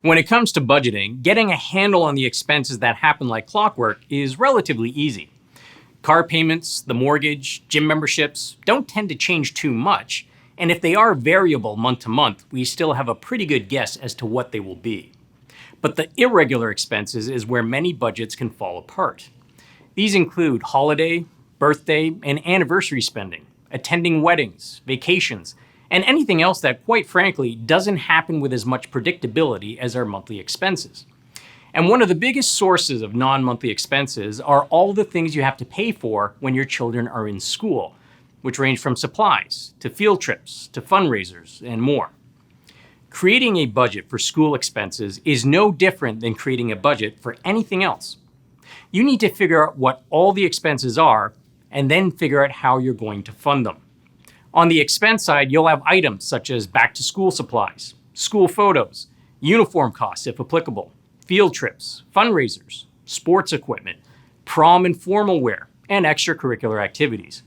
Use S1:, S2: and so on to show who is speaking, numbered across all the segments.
S1: When it comes to budgeting, getting a handle on the expenses that happen like clockwork is relatively easy. Car payments, the mortgage, gym memberships don't tend to change too much, and if they are variable month to month, we still have a pretty good guess as to what they will be. But the irregular expenses is where many budgets can fall apart. These include holiday, birthday, and anniversary spending, attending weddings, vacations, and anything else that, quite frankly, doesn't happen with as much predictability as our monthly expenses. And one of the biggest sources of non-monthly expenses are all the things you have to pay for when your children are in school, which range from supplies, to field trips, to fundraisers, and more. Creating a budget for school expenses is no different than creating a budget for anything else. You need to figure out what all the expenses are, and then figure out how you're going to fund them. On the expense side, you'll have items such as back-to-school supplies, school photos, uniform costs if applicable, field trips, fundraisers, sports equipment, prom and formal wear, and extracurricular activities.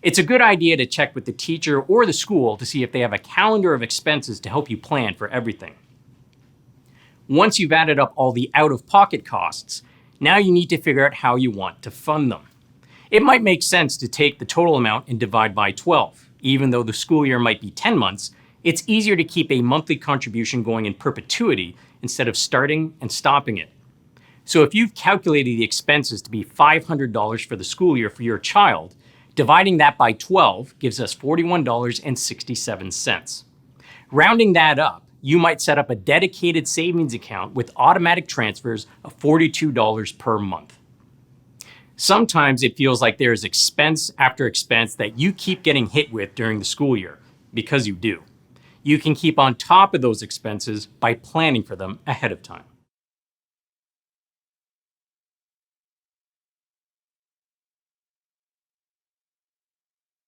S1: It's a good idea to check with the teacher or the school to see if they have a calendar of expenses to help you plan for everything. Once you've added up all the out-of-pocket costs, now you need to figure out how you want to fund them. It might make sense to take the total amount and divide by 12. Even though the school year might be 10 months, it's easier to keep a monthly contribution going in perpetuity instead of starting and stopping it. So if you've calculated the expenses to be $500 for the school year for your child, dividing that by 12 gives us $41.67. Rounding that up, you might set up a dedicated savings account with automatic transfers of $42 per month. Sometimes it feels like there is expense after expense that you keep getting hit with during the school year, because you do. You can keep on top of those expenses by planning for them ahead of time.